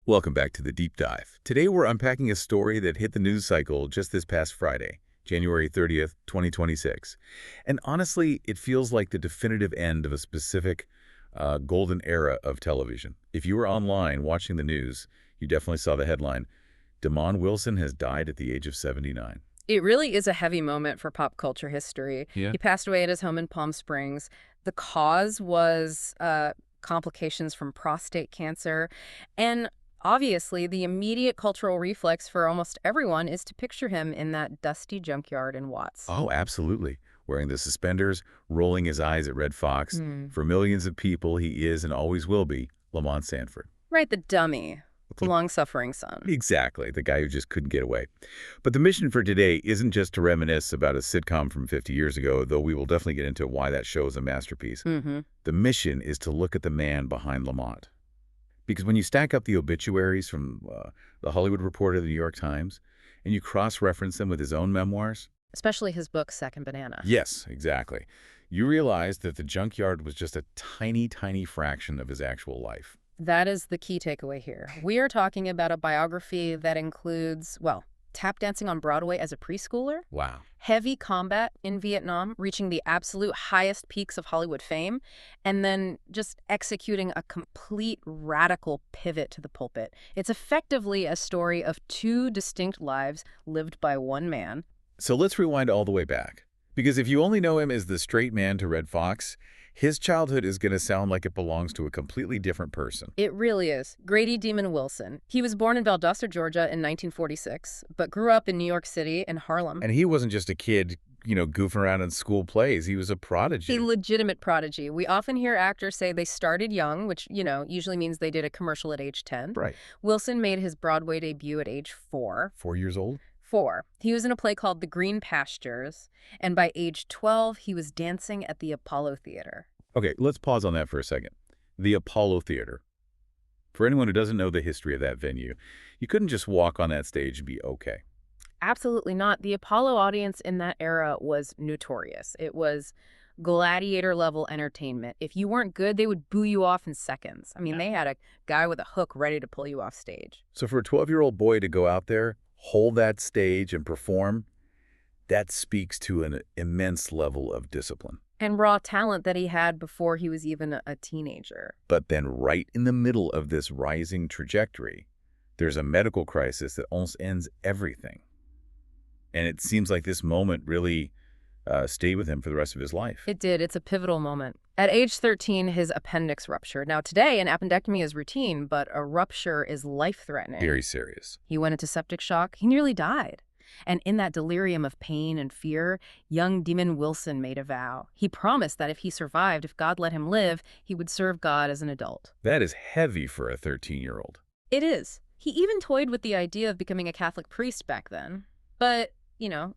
Welcome back to the Deep Dive. Today we're unpacking a story that hit the news cycle just this past Friday, January 30th, 2026. And honestly, it feels like the definitive end of a specific golden era of television. If you were online watching the news, you definitely saw the headline, Damon Wilson has died at the age of 79. It really is a heavy moment for pop culture history. Yeah. He passed away at his home in Palm Springs. The cause was complications from prostate cancer. And obviously, the immediate cultural reflex for almost everyone is to picture him in that dusty junkyard in Watts. Oh, absolutely. Wearing the suspenders, rolling his eyes at Redd Foxx. For millions of people, he is and always will be Lamont Sanford. Right, the dummy. The long-suffering son. Exactly, the guy who just couldn't get away. But the mission for today isn't just to reminisce about a sitcom from 50 years ago, though we will definitely get into why that show is a masterpiece. The mission is to look at the man behind Lamont. Because when you stack up the obituaries from the Hollywood Reporter, the New York Times, and you cross-reference them with his own memoirs. Especially his book, Second Banana. Yes, exactly. You realize that the junkyard was just a tiny, tiny fraction of his actual life. That is the key takeaway here. We are talking about a biography that includes, well, tap dancing on Broadway as a preschooler. Wow. Heavy combat in Vietnam, reaching the absolute highest peaks of Hollywood fame, and then just executing a complete radical pivot to the pulpit. It's effectively a story of two distinct lives lived by one man. So let's rewind all the way back. Because if you only know him as the straight man to Redd Foxx, his childhood is going to sound like it belongs to a completely different person. It really is. Grady Demon Wilson. He was born in Valdosta, Georgia in 1946, but grew up in New York City in Harlem. And he wasn't just a kid, goofing around in school plays. He was a prodigy. A legitimate prodigy. We often hear actors say they started young, which, usually means they did a commercial at age 10. Right. Wilson made his Broadway debut at age 4. 4 years old? 4. He was in a play called The Green Pastures, and by age 12, he was dancing at the Apollo Theater. Okay, let's pause on that for a second. The Apollo Theater. For anyone who doesn't know the history of that venue, you couldn't just walk on that stage and be okay. Absolutely not. The Apollo audience in that era was notorious. It was gladiator-level entertainment. If you weren't good, they would boo you off in seconds. I mean, they had a guy with a hook ready to pull you off stage. So for a 12-year-old boy to go out there, hold that stage and perform, that speaks to an immense level of discipline. And raw talent that he had before he was even a teenager. But then right in the middle of this rising trajectory, there's a medical crisis that almost ends everything. And it seems like this moment really stayed with him for the rest of his life. It did. It's a pivotal moment. At age 13, his appendix ruptured. Now, today, an appendectomy is routine, but a rupture is life-threatening. Very serious. He went into septic shock. He nearly died. And in that delirium of pain and fear, young Demon Wilson made a vow. He promised that if he survived, if God let him live, he would serve God as an adult. That is heavy for a 13-year-old. It is. He even toyed with the idea of becoming a Catholic priest back then. But,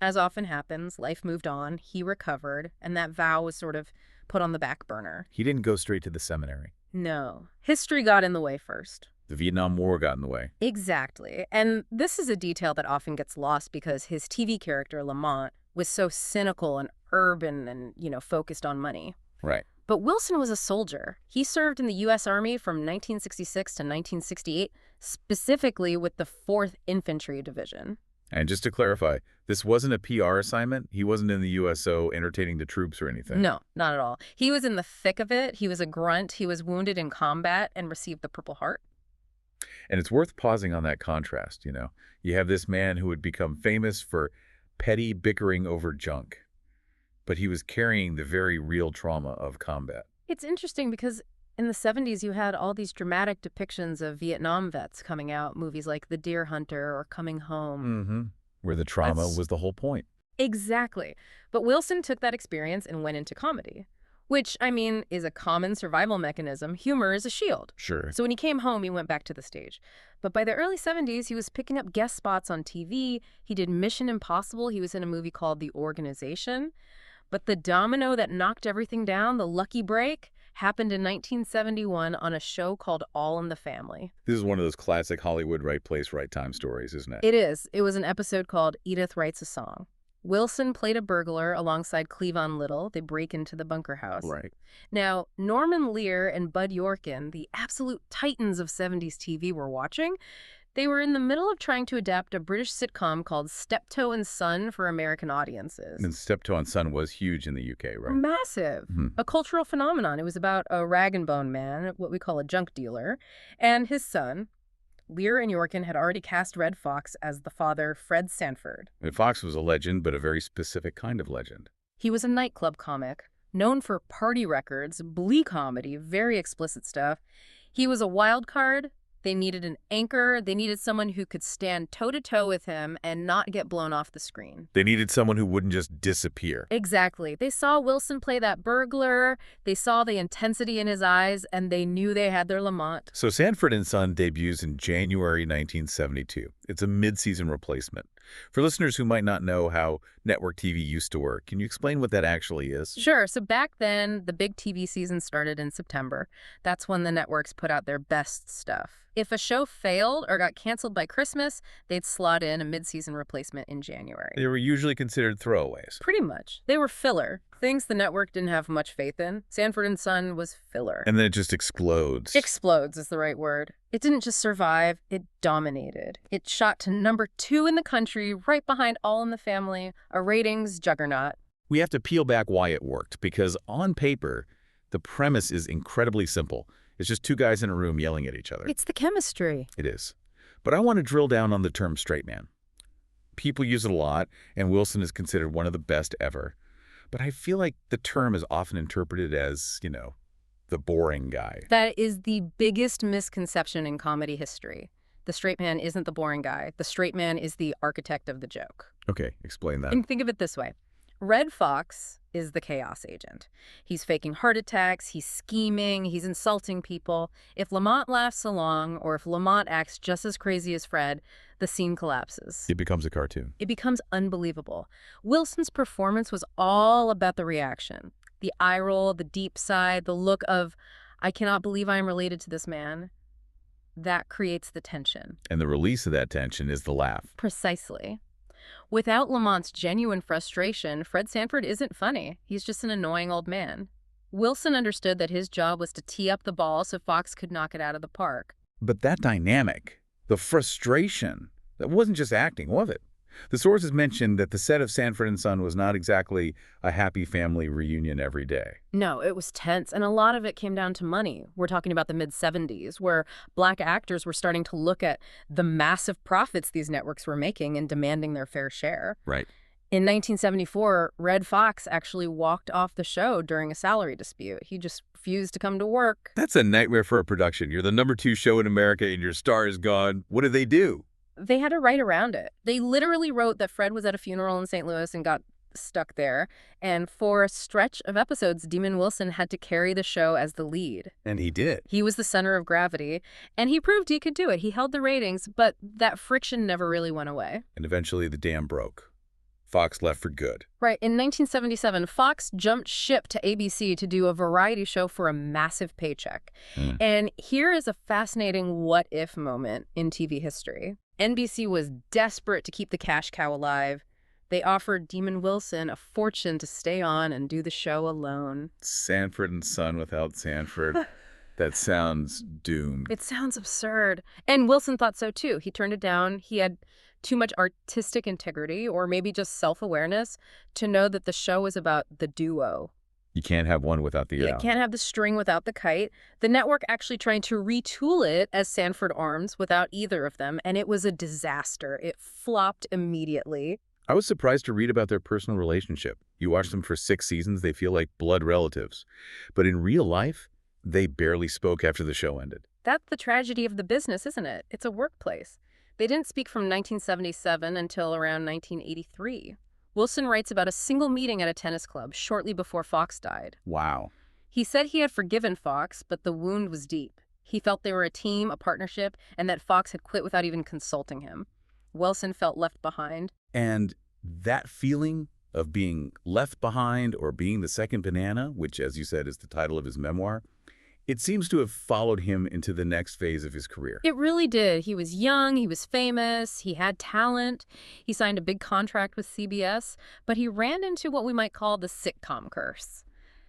as often happens, life moved on, he recovered, and that vow was sort of put on the back burner. He didn't go straight to the seminary. No. History got in the way first. The Vietnam War got in the way. Exactly. And this is a detail that often gets lost because his TV character, Lamont, was so cynical and urban and, focused on money. Right. But Wilson was a soldier. He served in the U.S. Army from 1966 to 1968, specifically with the 4th Infantry Division. And just to clarify, this wasn't a PR assignment? He wasn't in the USO entertaining the troops or anything? No, not at all. He was in the thick of it. He was a grunt. He was wounded in combat and received the Purple Heart. And it's worth pausing on that contrast, You have this man who would become famous for petty bickering over junk, but he was carrying the very real trauma of combat. It's interesting because in the 70s, you had all these dramatic depictions of Vietnam vets coming out, movies like The Deer Hunter or Coming Home. Where the trauma was the whole point. Exactly. But Wilson took that experience and went into comedy. Which, is a common survival mechanism. Humor is a shield. Sure. So when he came home, he went back to the stage. But by the early 70s, he was picking up guest spots on TV. He did Mission Impossible. He was in a movie called The Organization. But the domino that knocked everything down, the lucky break, happened in 1971 on a show called All in the Family. This is one of those classic Hollywood right place, right time stories, isn't it? It is. It was an episode called Edith Writes a Song. Wilson played a burglar alongside Cleavon Little. They break into the bunker house. Right. Now, Norman Lear and Bud Yorkin, the absolute titans of 70s TV, were watching. They were in the middle of trying to adapt a British sitcom called Steptoe and Son for American audiences. And Steptoe and Son was huge in the UK, right? Massive. A cultural phenomenon. It was about a rag-and-bone man, what we call a junk dealer, and his son. Lear and Yorkin had already cast Redd Foxx as the father, Fred Sanford. And Fox was a legend, but a very specific kind of legend. He was a nightclub comic, known for party records, blee comedy, very explicit stuff. He was a wild card. They needed an anchor. They needed someone who could stand toe-to-toe with him and not get blown off the screen. They needed someone who wouldn't just disappear. Exactly. They saw Wilson play that burglar, they saw the intensity in his eyes, and they knew they had their Lamont. So Sanford and Son debuts in January 1972. It's a mid-season replacement. For listeners who might not know how network TV used to work, can you explain what that actually is? Sure. So back then, the big TV season started in September. That's when the networks put out their best stuff. If a show failed or got canceled by Christmas, they'd slot in a mid-season replacement in January. They were usually considered throwaways. Pretty much. They were filler. Things the network didn't have much faith in. Sanford and Son was filler. And then it just explodes. Explodes is the right word. It didn't just survive, it dominated. It shot to #2 in the country, right behind All in the Family, a ratings juggernaut. We have to peel back why it worked, because on paper, the premise is incredibly simple. It's just two guys in a room yelling at each other. It's the chemistry. It is. But I want to drill down on the term straight man. People use it a lot, and Wilson is considered one of the best ever. But I feel like the term is often interpreted as, the boring guy. That is the biggest misconception in comedy history. The straight man isn't the boring guy. The straight man is the architect of the joke. Okay, explain that. And think of it this way. Redd Foxx is the chaos agent. He's faking heart attacks, he's scheming, he's insulting people. If Lamont laughs along, or if Lamont acts just as crazy as Fred, the scene collapses. It becomes a cartoon. It becomes unbelievable. Wilson's performance was all about the reaction. The eye roll, the deep sigh, the look of, I cannot believe I am related to this man. That creates the tension. And the release of that tension is the laugh. Precisely. Without Lamont's genuine frustration, Fred Sanford isn't funny. He's just an annoying old man. Wilson understood that his job was to tee up the ball so Fox could knock it out of the park. But that dynamic, the frustration, that wasn't just acting, was it? The sources mentioned that the set of Sanford and Son was not exactly a happy family reunion every day. No, it was tense, and a lot of it came down to money. We're talking about the mid-70s, where black actors were starting to look at the massive profits these networks were making and demanding their fair share. Right. In 1974, Redd Foxx actually walked off the show during a salary dispute. He just refused to come to work. That's a nightmare for a production. You're the #2 show in America and your star is gone. What do they do? They had to write around it. They literally wrote that Fred was at a funeral in St. Louis and got stuck there. And for a stretch of episodes, Demon Wilson had to carry the show as the lead. And he did. He was the center of gravity, and he proved he could do it. He held the ratings, but that friction never really went away. And eventually the dam broke. Fox left for good. Right. In 1977, Fox jumped ship to ABC to do a variety show for a massive paycheck. And here is a fascinating what-if moment in TV history. NBC was desperate to keep the cash cow alive. They offered Demon Wilson a fortune to stay on and do the show alone. Sanford and Son without Sanford. That sounds doomed. It sounds absurd. And Wilson thought so, too. He turned it down. He had too much artistic integrity, or maybe just self-awareness, to know that the show was about the duo. You can't have one without the other. You can't have the string without the kite. The network actually tried to retool it as Sanford Arms without either of them, and it was a disaster. It flopped immediately. I was surprised to read about their personal relationship. You watch them for 6 seasons, they feel like blood relatives. But in real life, they barely spoke after the show ended. That's the tragedy of the business, isn't it? It's a workplace. They didn't speak from 1977 until around 1983. Wilson writes about a single meeting at a tennis club shortly before Fox died. Wow. He said he had forgiven Fox, but the wound was deep. He felt they were a team, a partnership, and that Fox had quit without even consulting him. Wilson felt left behind. And that feeling of being left behind or being the second banana, which, as you said, is the title of his memoir, It seems to have followed him into the next phase of his career. It really did. He was young, he was famous, he had talent, he signed a big contract with CBS, but he ran into what we might call the sitcom curse.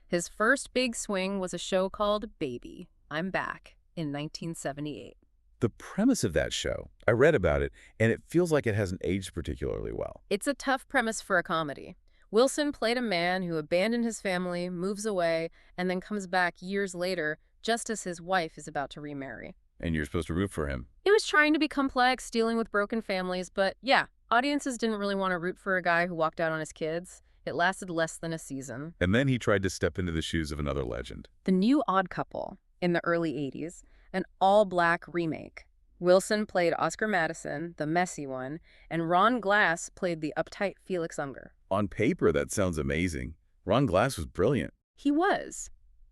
His first big swing was a show called Baby, I'm Back, in 1978. The premise of that show, I read about it, and it feels like it hasn't aged particularly well. It's a tough premise for a comedy. Wilson played a man who abandoned his family, moves away, and then comes back years later, just as his wife is about to remarry. And you're supposed to root for him. It was trying to be complex, dealing with broken families, but yeah, audiences didn't really want to root for a guy who walked out on his kids. It lasted less than a season. And then he tried to step into the shoes of another legend. The New Odd Couple, in the early 80s, an all-black remake. Wilson played Oscar Madison, the messy one, and Ron Glass played the uptight Felix Unger. On paper, that sounds amazing. Ron Glass was brilliant. He was.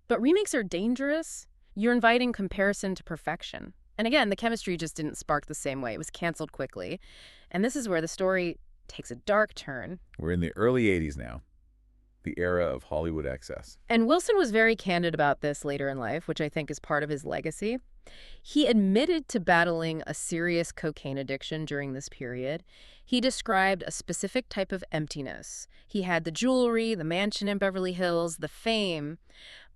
But remakes are dangerous. You're inviting comparison to perfection. And again, the chemistry just didn't spark the same way. It was canceled quickly. And this is where the story takes a dark turn. We're in the early 80s now, the era of Hollywood excess. And Wilson was very candid about this later in life, which I think is part of his legacy. He admitted to battling a serious cocaine addiction during this period. He described a specific type of emptiness. He had the jewelry, the mansion in Beverly Hills, the fame,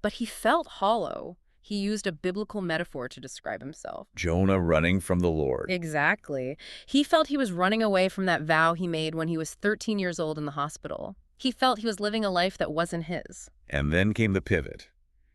but he felt hollow. He used a biblical metaphor to describe himself. Jonah running from the Lord. Exactly. He felt he was running away from that vow he made when he was 13 years old in the hospital. He felt he was living a life that wasn't his. And then came the pivot.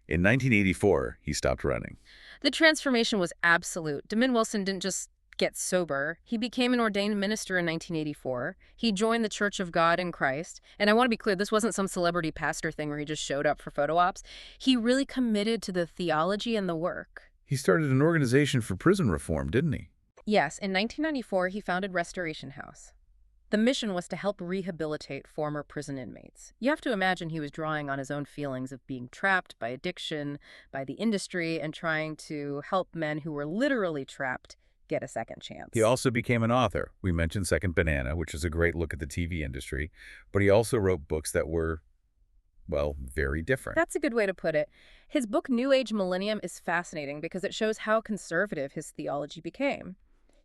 In 1984, he stopped running. The transformation was absolute. DeMint Wilson didn't just get sober. He became an ordained minister in 1984. He joined the Church of God in Christ. And I want to be clear, this wasn't some celebrity pastor thing where he just showed up for photo ops. He really committed to the theology and the work. He started an organization for prison reform, didn't he? Yes, in 1994, he founded Restoration House. The mission was to help rehabilitate former prison inmates. You have to imagine he was drawing on his own feelings of being trapped by addiction, by the industry, and trying to help men who were literally trapped get a second chance. He also became an author. We mentioned Second Banana, which is a great look at the TV industry, but he also wrote books that were, well, very different. That's a good way to put it. His book, New Age Millennium, is fascinating because it shows how conservative his theology became.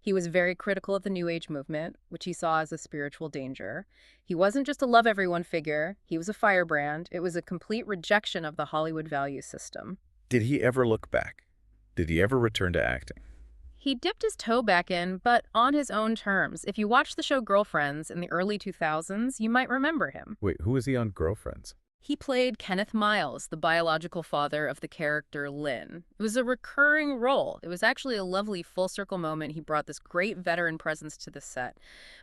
He was very critical of the New Age movement, which he saw as a spiritual danger. He wasn't just a love everyone figure. He was a firebrand. It was a complete rejection of the Hollywood value system. Did he ever look back? Did he ever return to acting? He dipped his toe back in, but on his own terms. If you watched the show Girlfriends in the early 2000s, you might remember him. Wait, who was he on Girlfriends? He played Kenneth Miles, the biological father of the character Lynn. It was a recurring role. It was actually a lovely full-circle moment. He brought this great veteran presence to the set.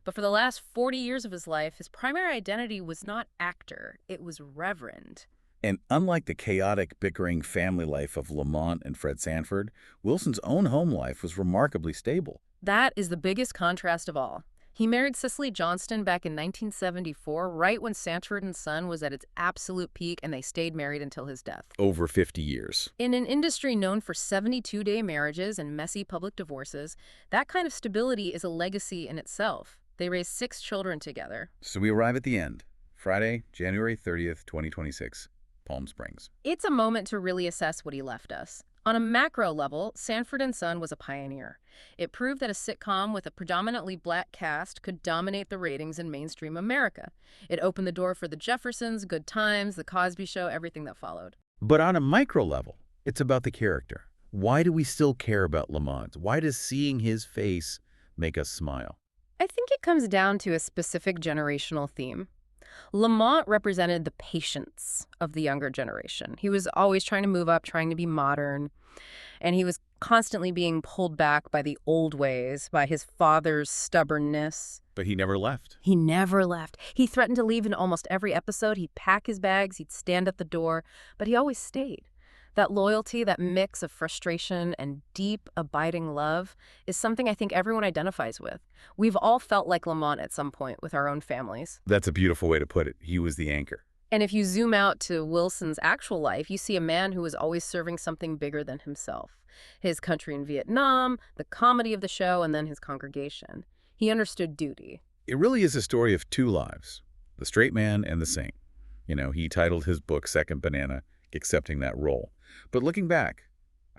But for the last 40 years of his life, his primary identity was not actor. It was reverend. And unlike the chaotic, bickering family life of Lamont and Fred Sanford, Wilson's own home life was remarkably stable. That is the biggest contrast of all. He married Cicely Johnston back in 1974, right when Sanford and Son was at its absolute peak, and they stayed married until his death. Over 50 years. In an industry known for 72-day marriages and messy public divorces, that kind of stability is a legacy in itself. They raised 6 children together. So we arrive at the end. Friday, January 30th, 2026. Palm Springs. It's a moment to really assess what he left us. On a macro level, Sanford and Son was a pioneer. It proved that a sitcom with a predominantly black cast could dominate the ratings in mainstream America. It opened the door for the Jeffersons, Good Times, The Cosby Show, everything that followed. But on a micro level, it's about the character. Why do we still care about Lamont? Why does seeing his face make us smile? I think it comes down to a specific generational theme. Lamont represented the patience of the younger generation. He was always trying to move up, trying to be modern, and he was constantly being pulled back by the old ways, by his father's stubbornness. But he never left. He never left. He threatened to leave in almost every episode. He'd pack his bags, he'd stand at the door, but he always stayed. That loyalty, that mix of frustration and deep, abiding love is something I think everyone identifies with. We've all felt like Lamont at some point with our own families. That's a beautiful way to put it. He was the anchor. And if you zoom out to Wilson's actual life, you see a man who was always serving something bigger than himself. His country in Vietnam, the comedy of the show, and then his congregation. He understood duty. It really is a story of 2 lives, the straight man and the saint. You know, he titled his book Second Banana, accepting that role. But looking back,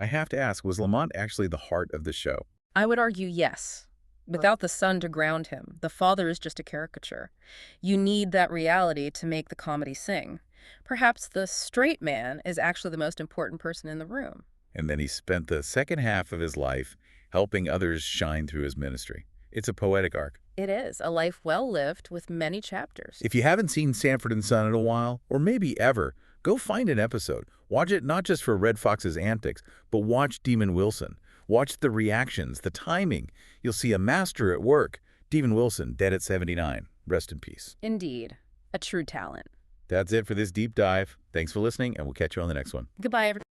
I have to ask, was Lamont actually the heart of the show? I would argue yes. Without the son to ground him, the father is just a caricature. You need that reality to make the comedy sing. Perhaps the straight man is actually the most important person in the room. And then he spent the second half of his life helping others shine through his ministry. It's a poetic arc. It is a life well lived with many chapters. If you haven't seen Sanford and Son in a while, or maybe ever, go find an episode. Watch it not just for Redd Foxx's antics, but watch Demon Wilson. Watch the reactions, the timing. You'll see a master at work. Demon Wilson, dead at 79. Rest in peace. Indeed, a true talent. That's it for this deep dive. Thanks for listening, and we'll catch you on the next one. Goodbye, everyone.